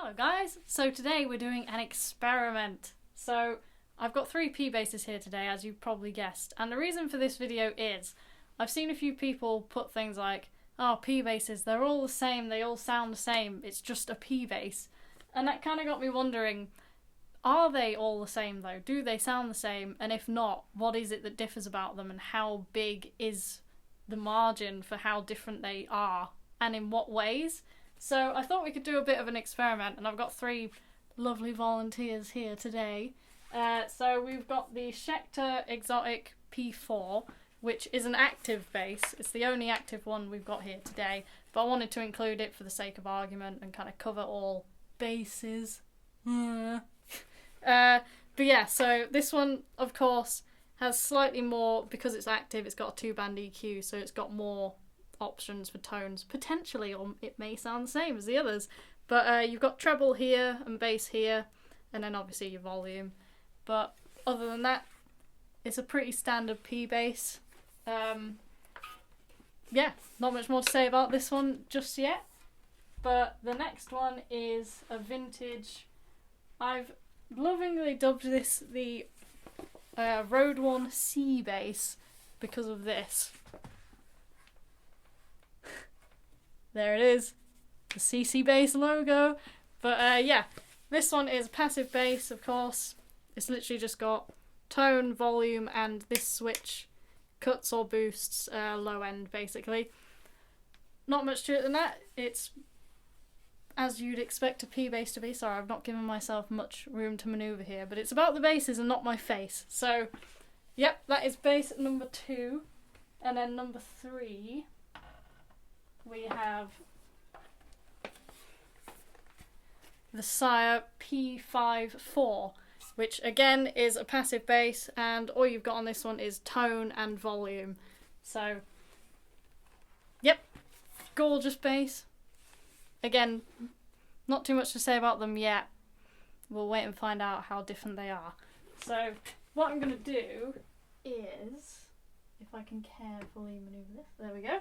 Hello guys, so today we're doing an experiment. So I've got 3 P-basses here today, as you've probably guessed, and the reason for this video is I've seen a few people put things like, oh, P-basses, they're all the same, they all sound the same, it's just a P-bass. And that kind of got me wondering, are they all the same though? Do they sound the same? And if not, what is it that differs about them, and how big is the margin for how different they are, and in what ways? So I thought we could do a bit of an experiment, and I've got 3 lovely volunteers here today. So we've got the Schecter Exotic P-4, which is an active bass. It's the only active one we've got here today, but I wanted to include it for the sake of argument and kind of cover all bases. But yeah, so this one, of course, has slightly more, because it's active, it's got a 2-band EQ, so it's got more options for tones, potentially, or it may sound the same as the others. But you've got treble here and bass here, and then obviously your volume. But other than that, it's a pretty standard P-bass. Yeah, not much more to say about this one just yet. But the next one is a vintage. I've lovingly dubbed this the Roadworn C-Bass because of this. There it is, the Cici bass logo. But yeah, this one is passive bass, of course. It's literally just got tone, volume, and this switch cuts or boosts low end, basically. Not much to it than that. It's as you'd expect a P-bass to be. Sorry, I've not given myself much room to manoeuvre here, but it's about the basses and not my face. So, yep, that is bass number 2. And then number 3... we have the Sire P5-4, which again is a passive bass, and all you've got on this one is tone and volume. So, yep, gorgeous bass. Again, not too much to say about them yet. We'll wait and find out how different they are. So, what I'm going to do is, if I can carefully manoeuvre this, there we go.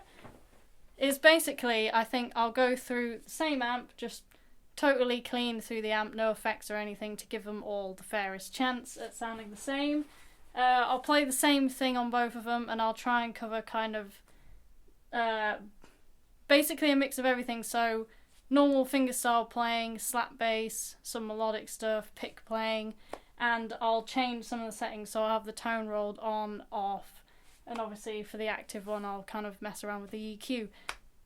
Is basically, I think I'll go through the same amp, just totally clean through the amp, no effects or anything, to give them all the fairest chance at sounding the same. I'll play the same thing on both of them, and I'll try and cover kind of basically a mix of everything. So normal fingerstyle playing, slap bass, some melodic stuff, pick playing, and I'll change some of the settings, so I'll have the tone rolled on, off. And obviously for the active one, I'll kind of mess around with the EQ.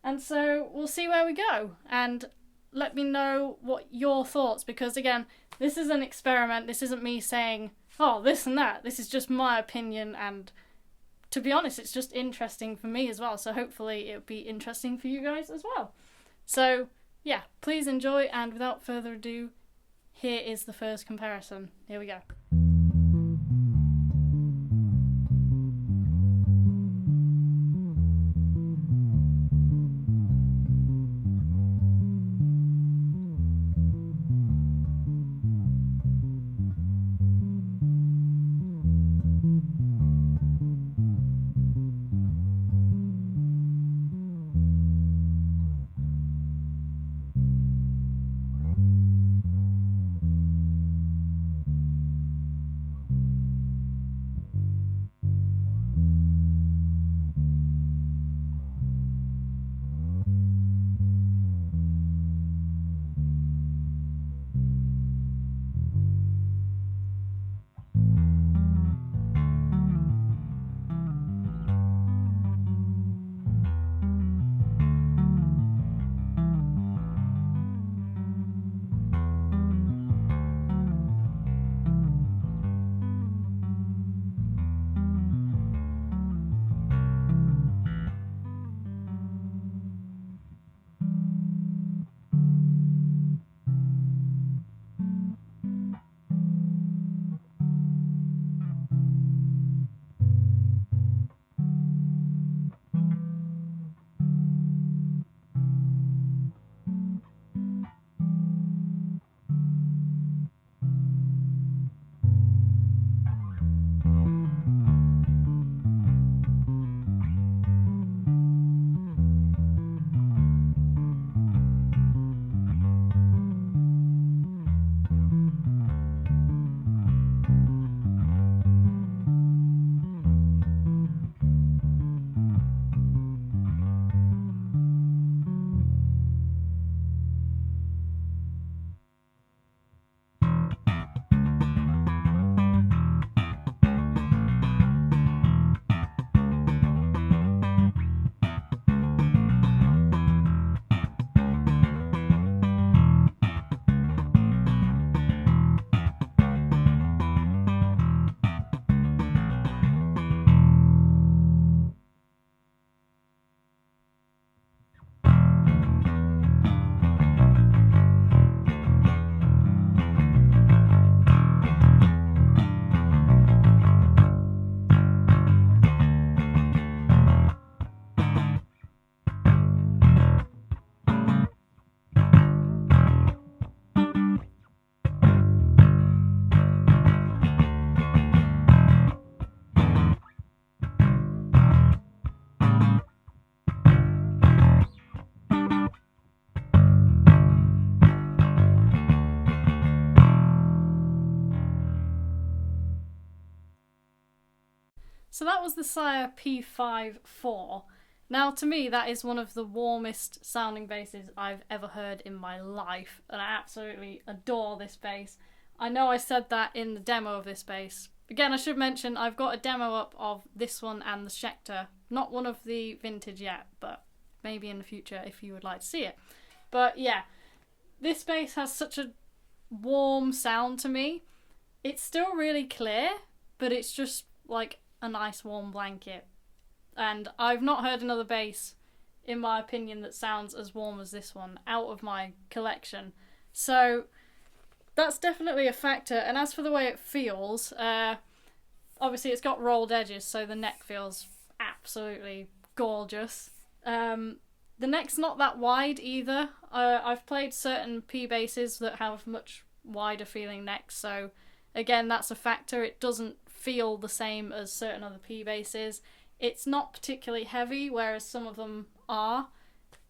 And so we'll see where we go. And let me know what your thoughts, because again, this is an experiment. This isn't me saying, oh, this and that. This is just my opinion. And to be honest, it's just interesting for me as well. So hopefully it'll be interesting for you guys as well. So yeah, please enjoy. And without further ado, here is the first comparison. Here we go. So that was the Sire P5-4. Now, to me, that is one of the warmest sounding basses I've ever heard in my life, and I absolutely adore this bass. I know I said that in the demo of this bass. Again, I should mention I've got a demo up of this one and the Schecter. Not one of the vintage yet, but maybe in the future if you would like to see it. But yeah, this bass has such a warm sound to me. It's still really clear, but it's just like a nice warm blanket. And I've not heard another bass, in my opinion, that sounds as warm as this one out of my collection. So that's definitely a factor. And as for the way it feels, obviously it's got rolled edges, so the neck feels absolutely gorgeous. The neck's not that wide either. I've played certain P basses that have much wider feeling necks, so again, that's a factor. It doesn't feel the same as certain other P basses. It's not particularly heavy, whereas some of them are.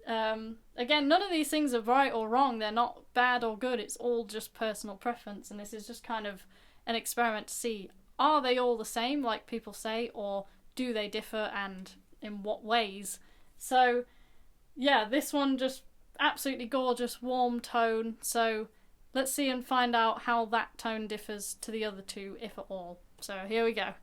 Again, none of these things are right or wrong. They're not bad or good. It's all just personal preference, and this is just kind of an experiment to see, are they all the same, like people say, or do they differ, and in what ways? So yeah, this one just absolutely gorgeous, warm tone. So let's see and find out how that tone differs to the other two, if at all. So here we go.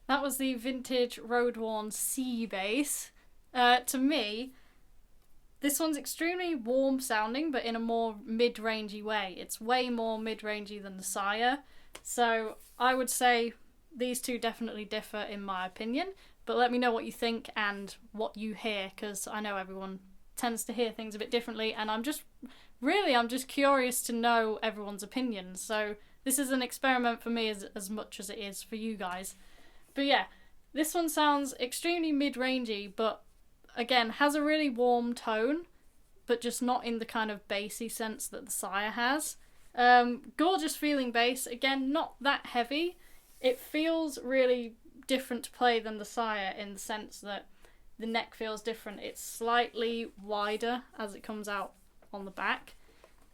That was the vintage Roadworn C-Bass. To me, this one's extremely warm sounding, but in a more mid-rangey way. It's way more mid-rangey than the Sire. So I would say these two definitely differ in my opinion. But let me know what you think and what you hear, because I know everyone tends to hear things a bit differently, and I'm just curious to know everyone's opinions. So this is an experiment for me as much as it is for you guys. But yeah, this one sounds extremely mid-rangey, but again, has a really warm tone, but just not in the kind of bassy sense that the Sire has. Gorgeous feeling bass, again not that heavy. It feels really different to play than the Sire in the sense that the neck feels different. It's slightly wider as it comes out on the back,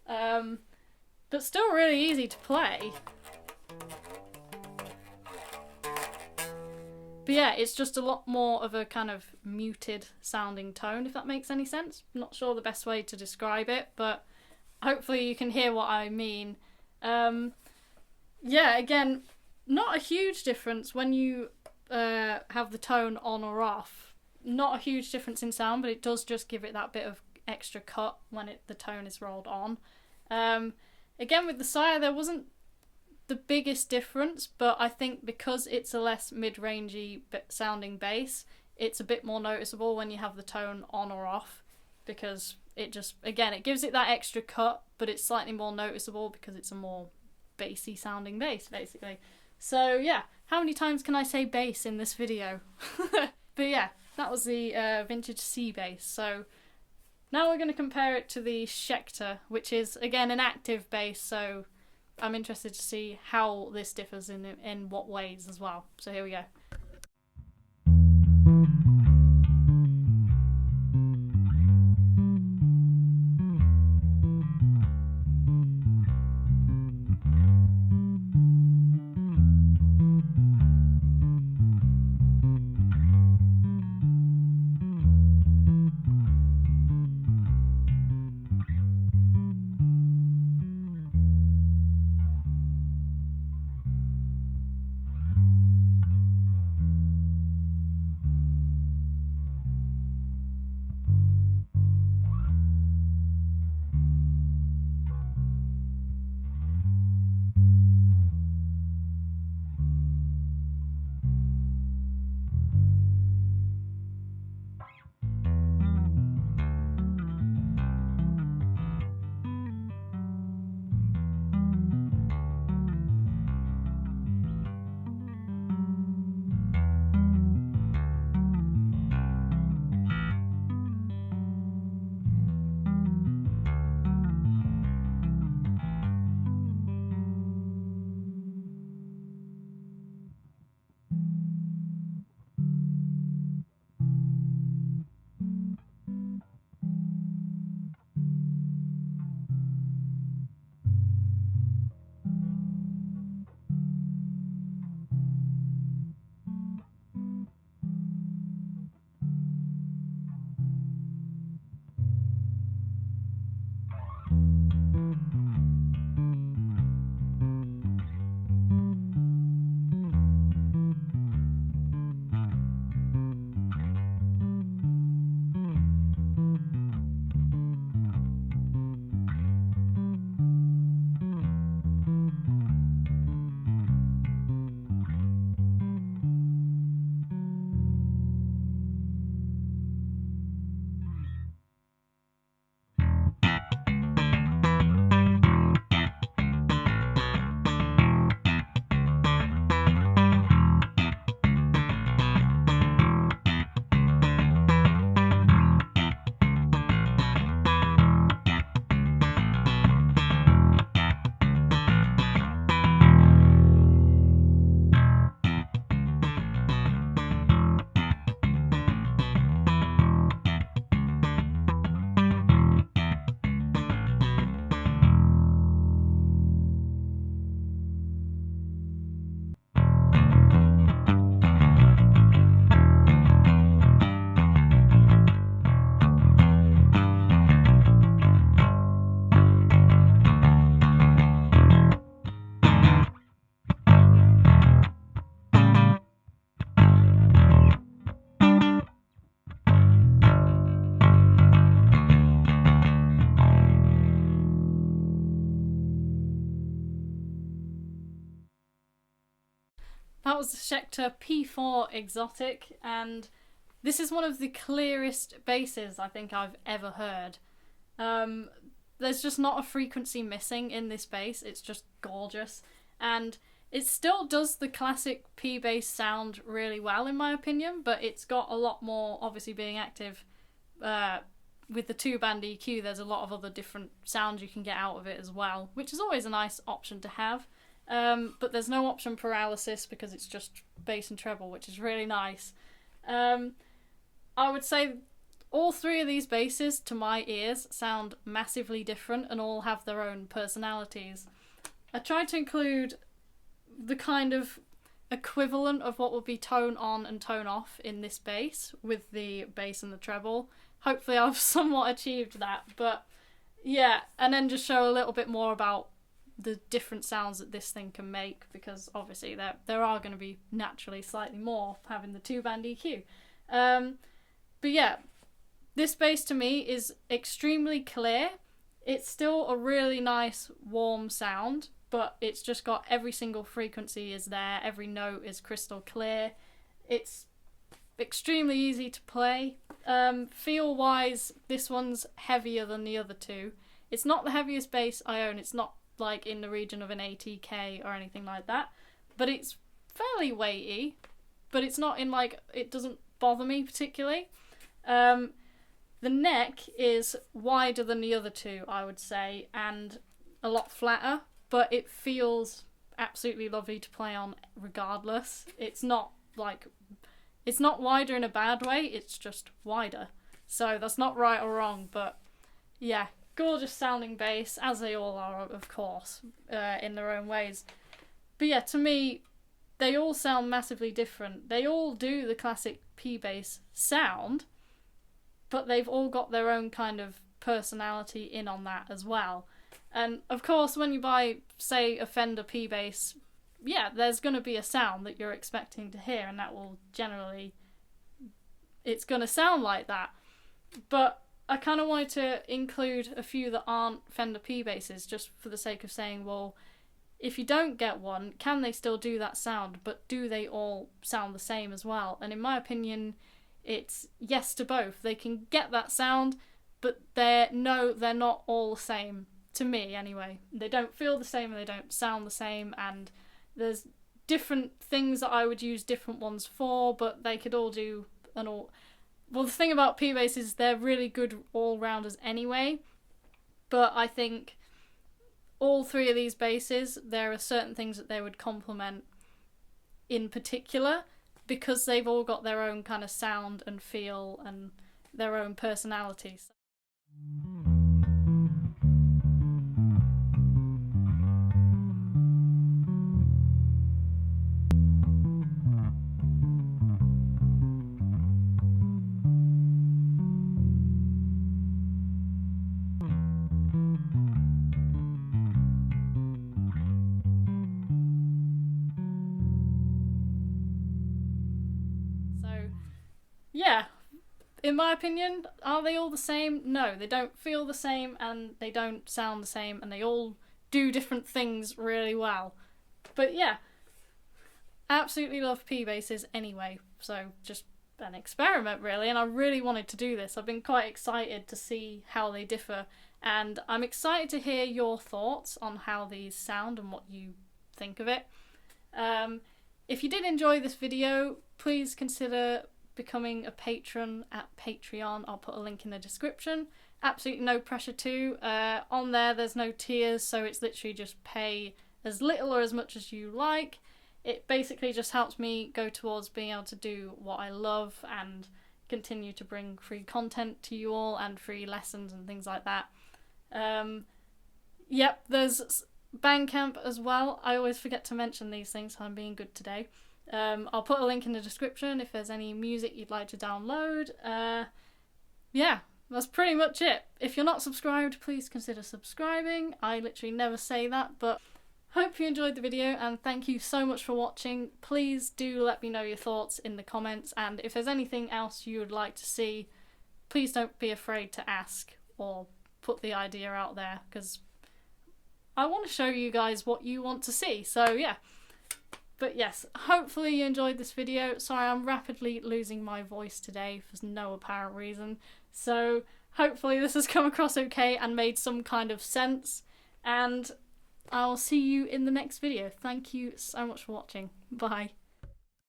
but still really easy to play. But yeah, it's just a lot more of a kind of muted sounding tone, if that makes any sense. I'm not sure the best way to describe it, but hopefully you can hear what I mean. Yeah, again, not a huge difference when you have the tone on or off. Not a huge difference in sound, but it does just give it that bit of extra cut when the tone is rolled on. Again, with the Sire, there wasn't the biggest difference, but I think because it's a less mid-rangey sounding bass, it's a bit more noticeable when you have the tone on or off, because it just, again, it gives it that extra cut, but it's slightly more noticeable because it's a more bassy sounding bass, basically. So yeah, how many times can I say bass in this video? But yeah, that was the vintage C-Bass. So now we're going to compare it to the Schecter, which is, again, an active bass, so I'm interested to see how this differs in what ways as well. So here we go. That was the Schecter P4 Exotic, and this is one of the clearest basses I think I've ever heard. There's just not a frequency missing in this bass, it's just gorgeous, and it still does the classic P-bass sound really well in my opinion, but it's got a lot more, obviously being active, with the 2-band EQ, there's a lot of other different sounds you can get out of it as well, which is always a nice option to have. But there's no option paralysis because it's just bass and treble, which is really nice. I would say all 3 of these basses, to my ears, sound massively different and all have their own personalities. I tried to include the kind of equivalent of what would be tone on and tone off in this bass with the bass and the treble. Hopefully I've somewhat achieved that, but yeah, and then just show a little bit more about the different sounds that this thing can make, because obviously there are going to be naturally slightly more having the 2-band EQ. But yeah, this bass to me is extremely clear. It's still a really nice warm sound, but it's just got every single frequency is there, every note is crystal clear. It's extremely easy to play. Feel wise, this one's heavier than the other 2. It's not the heaviest bass I own, it's not like in the region of an ATK or anything like that, but it's fairly weighty, but it's not in like, it doesn't bother me particularly. The neck is wider than the other 2, I would say, and a lot flatter, but it feels absolutely lovely to play on regardless. It's not wider in a bad way, it's just wider. So that's not right or wrong, but yeah, gorgeous sounding bass, as they all are, of course, in their own ways. But yeah, to me, they all sound massively different. They all do the classic P-bass sound, but they've all got their own kind of personality in on that as well. And of course, when you buy, say, a Fender P-bass, yeah, there's going to be a sound that you're expecting to hear, and that will generally, it's going to sound like that. But I kind of wanted to include a few that aren't Fender P-basses, just for the sake of saying, well, if you don't get one, can they still do that sound, but do they all sound the same as well? And in my opinion, it's yes to both. They can get that sound, but they're not all the same, to me anyway. They don't feel the same and they don't sound the same, and there's different things that I would use different ones for, but they could all do an all. Well, the thing about P-bass is they're really good all-rounders anyway, but I think all 3 of these basses, there are certain things that they would complement in particular, because they've all got their own kind of sound and feel and their own personalities. Yeah, in my opinion, are they all the same? No, they don't feel the same and they don't sound the same, and they all do different things really well. But yeah, absolutely love P-basses anyway, so just an experiment really, and I really wanted to do this. I've been quite excited to see how they differ, and I'm excited to hear your thoughts on how these sound and what you think of it. If you did enjoy this video, please consider becoming a patron at Patreon. I'll put a link in the description. Absolutely no pressure to. On there's no tiers, so it's literally just pay as little or as much as you like. It basically just helps me go towards being able to do what I love and continue to bring free content to you all and free lessons and things like that. Yep, there's Bandcamp as well. I always forget to mention these things, so I'm being good today. I'll put a link in the description if there's any music you'd like to download. Yeah, that's pretty much it. If you're not subscribed, please consider subscribing. I literally never say that, but hope you enjoyed the video and thank you so much for watching. Please do let me know your thoughts in the comments, and if there's anything else you would like to see, please don't be afraid to ask or put the idea out there, because I want to show you guys what you want to see. So yeah. But yes, hopefully you enjoyed this video. Sorry, I'm rapidly losing my voice today for no apparent reason. So hopefully this has come across okay and made some kind of sense. And I'll see you in the next video. Thank you so much for watching. Bye.